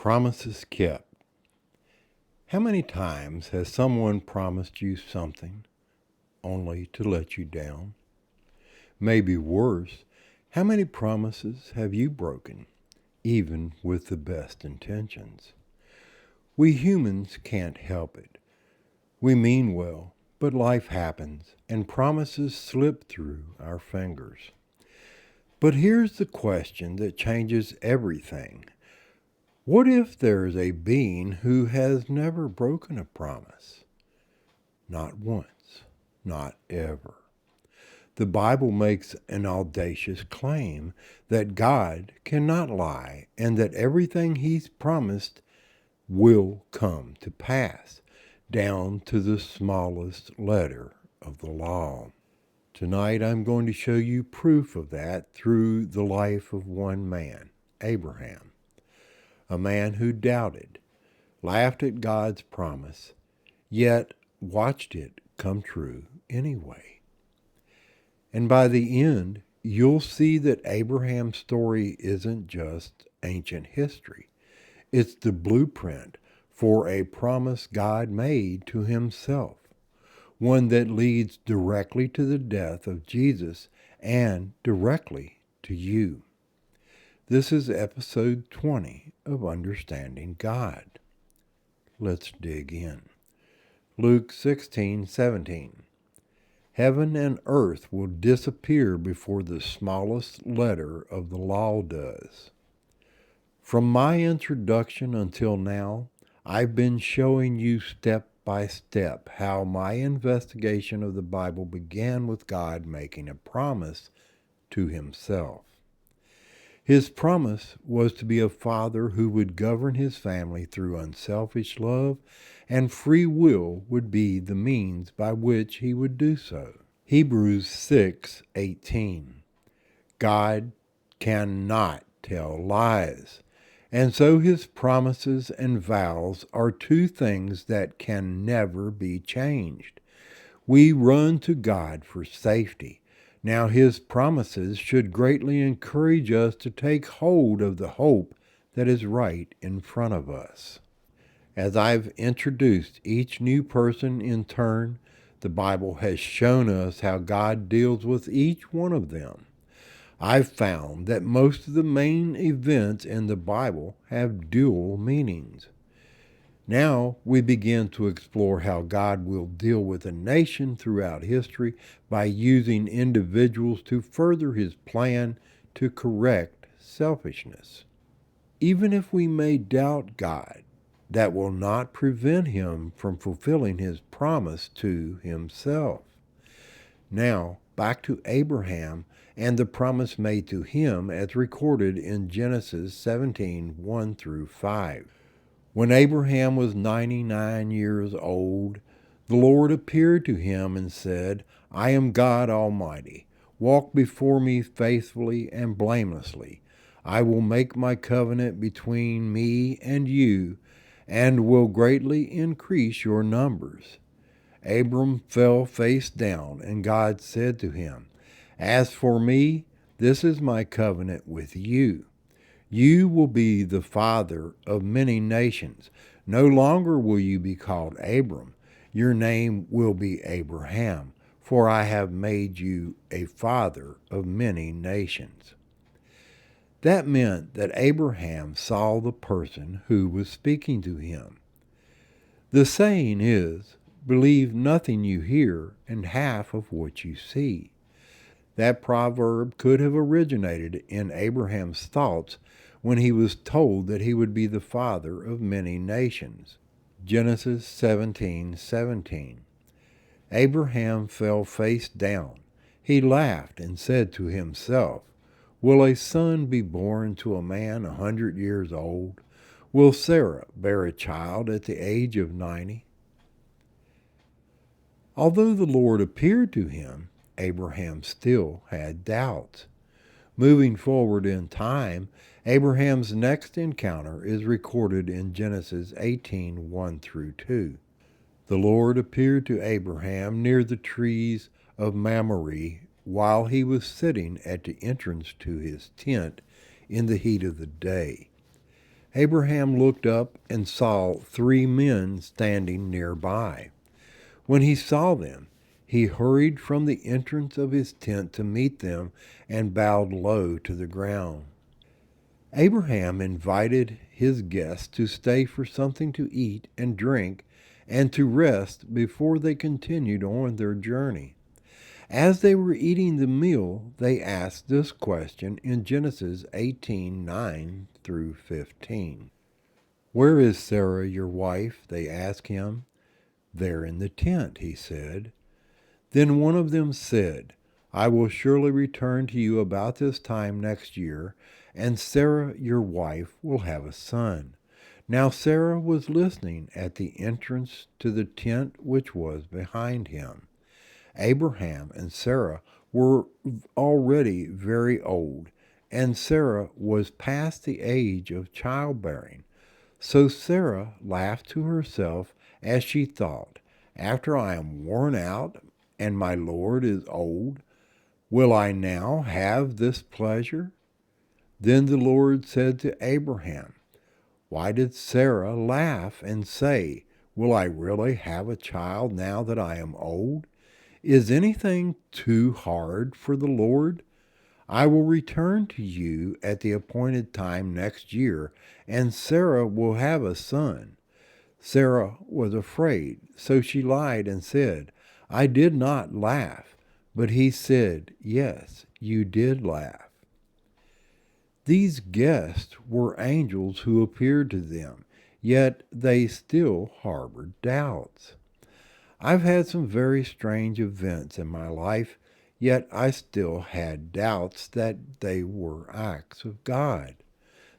Promises kept. How many times has someone promised you something only to let you down? Maybe worse, how many promises have you broken, even with the best intentions? We humans can't help it. We mean well, but life happens and promises slip through our fingers. But here's the question that changes everything. What if there's a being who has never broken a promise? Not once, not ever. The Bible makes an audacious claim that God cannot lie and that everything He's promised will come to pass, down to the smallest letter of the law. Tonight I'm going to show you proof of that through the life of one man, Abraham. A man who doubted, laughed at God's promise, yet watched it come true anyway. And by the end, you'll see that Abraham's story isn't just ancient history. It's the blueprint for a promise God made to himself, one that leads directly to the death of Jesus and directly to you. This is episode 20 of Understanding God. Let's dig in. Luke 16:17. Heaven and earth will disappear before the smallest letter of the law does. From my introduction until now, I've been showing you step by step how my investigation of the Bible began with God making a promise to himself. His promise was to be a father who would govern his family through unselfish love, and free will would be the means by which he would do so. Hebrews 6:18. God cannot tell lies, and so his promises and vows are two things that can never be changed. We run to God for safety. Now his promises should greatly encourage us to take hold of the hope that is right in front of us. As I've introduced each new person in turn, the Bible has shown us how God deals with each one of them. I've found that most of the main events in the Bible have dual meanings. Now we begin to explore how God will deal with a nation throughout history by using individuals to further his plan to correct selfishness. Even if we may doubt God, that will not prevent him from fulfilling his promise to himself. Now, back to Abraham and the promise made to him as recorded in Genesis 17:1 through 5. When Abraham was 99 years old, the Lord appeared to him and said, I am God Almighty. Walk before me faithfully and blamelessly. I will make my covenant between me and you, and will greatly increase your numbers. Abram fell face down, and God said to him, As for me, this is my covenant with you. You will be the father of many nations. No longer will you be called Abram. Your name will be Abraham, for I have made you a father of many nations. That meant that Abraham saw the person who was speaking to him. The saying is, believe nothing you hear and half of what you see. That proverb could have originated in Abraham's thoughts when he was told that he would be the father of many nations. Genesis 17:17. Abraham fell face down. He laughed and said to himself, Will a son be born to a man 100 years old? Will Sarah bear a child at the age of 90? Although the Lord appeared to him, Abraham still had doubts. Moving forward in time, Abraham's next encounter is recorded in Genesis 18:1 through 2. The Lord appeared to Abraham near the trees of Mamre while he was sitting at the entrance to his tent in the heat of the day. Abraham looked up and saw 3 men standing nearby. When he saw them, he hurried from the entrance of his tent to meet them and bowed low to the ground. Abraham invited his guests to stay for something to eat and drink and to rest before they continued on their journey. As they were eating the meal, they asked this question in Genesis 18:9 through 15. "Where is Sarah, your wife?" they asked him. "There in the tent," he said. Then one of them said, "I will surely return to you about this time next year, and Sarah, your wife, will have a son." Now Sarah was listening at the entrance to the tent which was behind him. Abraham and Sarah were already very old, and Sarah was past the age of childbearing. So Sarah laughed to herself as she thought, "After I am worn out and my Lord is old, will I now have this pleasure?" Then the Lord said to Abraham, "Why did Sarah laugh and say, 'Will I really have a child now that I am old?' Is anything too hard for the Lord? I will return to you at the appointed time next year, and Sarah will have a son." Sarah was afraid, so she lied and said, "I did not laugh." But he said, "Yes, you did laugh." These guests were angels who appeared to them, yet they still harbored doubts. I've had some very strange events in my life, yet I still had doubts that they were acts of God.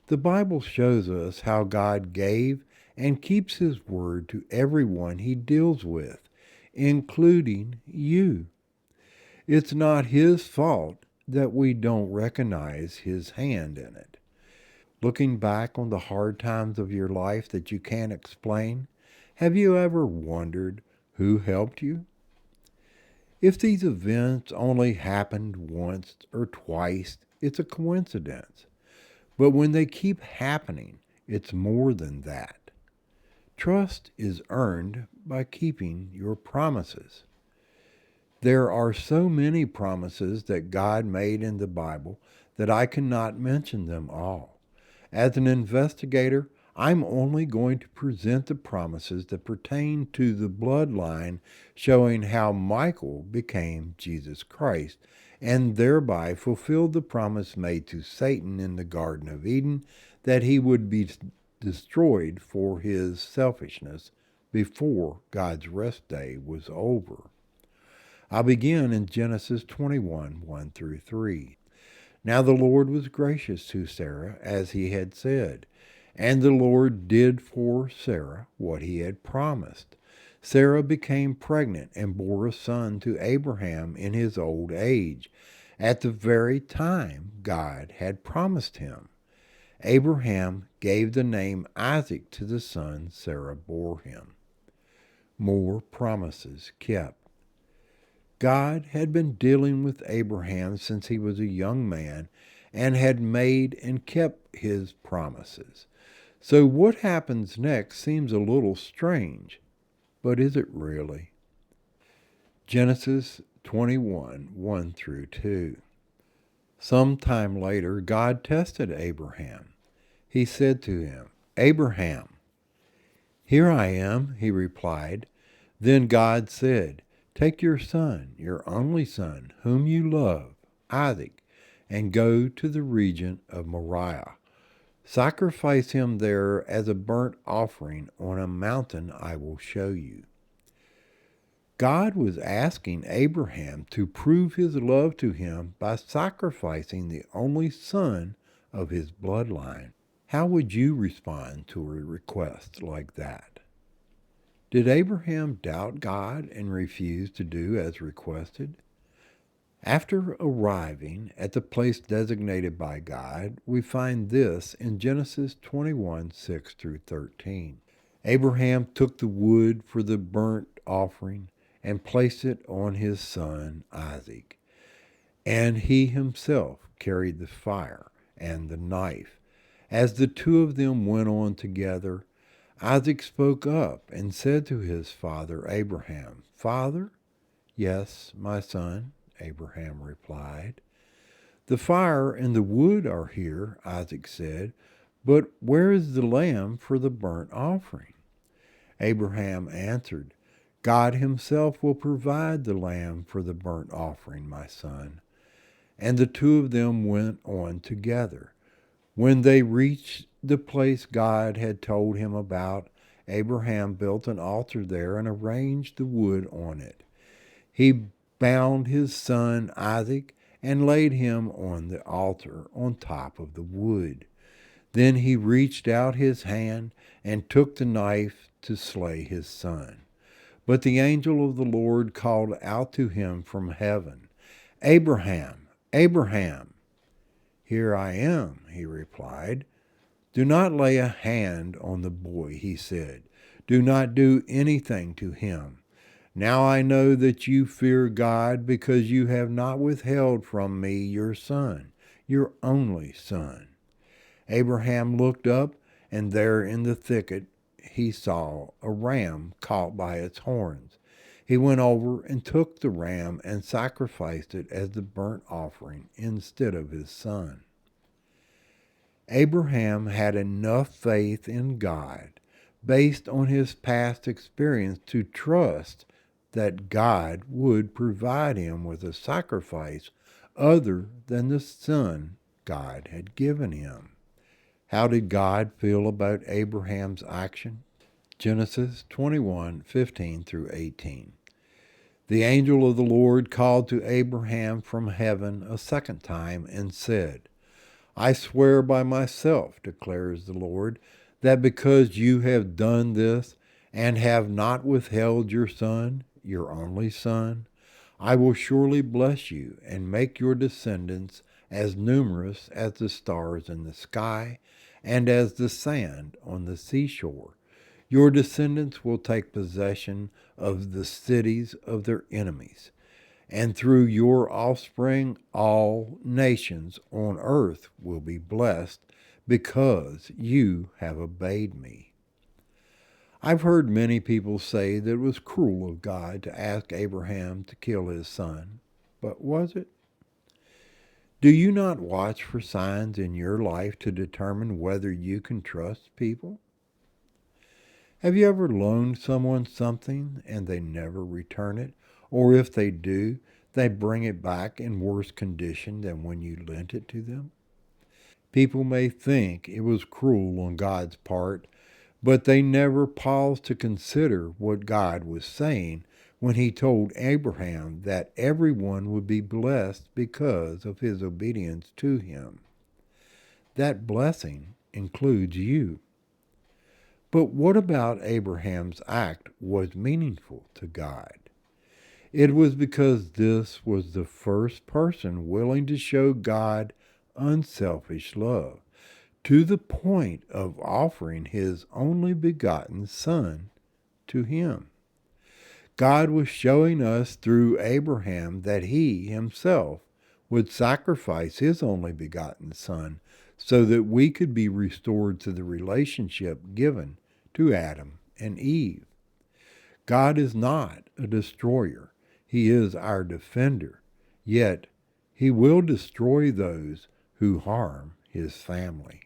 The Bible shows us how God gave and keeps his word to everyone he deals with, including you. It's not his fault that we don't recognize his hand in it. Looking back on the hard times of your life that you can't explain, have you ever wondered who helped you? If these events only happened once or twice, it's a coincidence. But when they keep happening, it's more than that. Trust is earned by keeping your promises. There are so many promises that God made in the Bible that I cannot mention them all. As an investigator, I'm only going to present the promises that pertain to the bloodline, showing how Michael became Jesus Christ and thereby fulfilled the promise made to Satan in the Garden of Eden that he would be destroyed for his selfishness before God's rest day was over. I'll begin in Genesis 21, 1 through 3. Now the Lord was gracious to Sarah, as he had said, and the Lord did for Sarah what he had promised. Sarah became pregnant and bore a son to Abraham in his old age, at the very time God had promised him. Abraham gave the name Isaac to the son Sarah bore him. More promises kept. God had been dealing with Abraham since he was a young man and had made and kept his promises. So what happens next seems a little strange, but is it really? Genesis 21, 1 through 2. Some time later, God tested Abraham. He said to him, "Abraham." "Here I am," he replied. Then God said, "Take your son, your only son, whom you love, Isaac, and go to the region of Moriah. Sacrifice him there as a burnt offering on a mountain I will show you." God was asking Abraham to prove his love to him by sacrificing the only son of his bloodline. How would you respond to a request like that? Did Abraham doubt God and refuse to do as requested? After arriving at the place designated by God, we find this in Genesis 21, 6 through 13. Abraham took the wood for the burnt offering and placed it on his son Isaac, and he himself carried the fire and the knife. As the two of them went on together, Isaac spoke up and said to his father Abraham, "Father?" "Yes, my son," Abraham replied. "The fire and the wood are here," Isaac said, "but where is the lamb for the burnt offering?" Abraham answered, "God himself will provide the lamb for the burnt offering, my son." And the two of them went on together. When they reached the place God had told him about, Abraham built an altar there and arranged the wood on it. He bound his son Isaac and laid him on the altar on top of the wood. Then he reached out his hand and took the knife to slay his son. But the angel of the Lord called out to him from heaven, "Abraham, Abraham." "Here I am," he replied. "Do not lay a hand on the boy," he said. "Do not do anything to him. Now I know that you fear God because you have not withheld from me your son, your only son." Abraham looked up, and there in the thicket he saw a ram caught by its horns. He went over and took the ram and sacrificed it as the burnt offering instead of his son. Abraham had enough faith in God, based on his past experience, to trust that God would provide him with a sacrifice other than the son God had given him. How did God feel about Abraham's action? Genesis 21:15 through 18. The angel of the Lord called to Abraham from heaven a second time and said, "I swear by myself, declares the Lord, that because you have done this and have not withheld your son, your only son, I will surely bless you and make your descendants as numerous as the stars in the sky and as the sand on the seashore. Your descendants will take possession of the cities of their enemies, and through your offspring all nations on earth will be blessed because you have obeyed me." I've heard many people say that it was cruel of God to ask Abraham to kill his son, but was it? Do you not watch for signs in your life to determine whether you can trust people? Have you ever loaned someone something and they never return it? Or if they do, they bring it back in worse condition than when you lent it to them? People may think it was cruel on God's part, but they never paused to consider what God was saying when he told Abraham that everyone would be blessed because of his obedience to him. That blessing includes you. But what about Abraham's act was meaningful to God? It was because this was the first person willing to show God unselfish love, to the point of offering his only begotten Son to him. God was showing us through Abraham that he himself would sacrifice his only begotten Son so that we could be restored to the relationship given to Adam and Eve. God is not a destroyer. He is our defender. Yet he will destroy those who harm his family.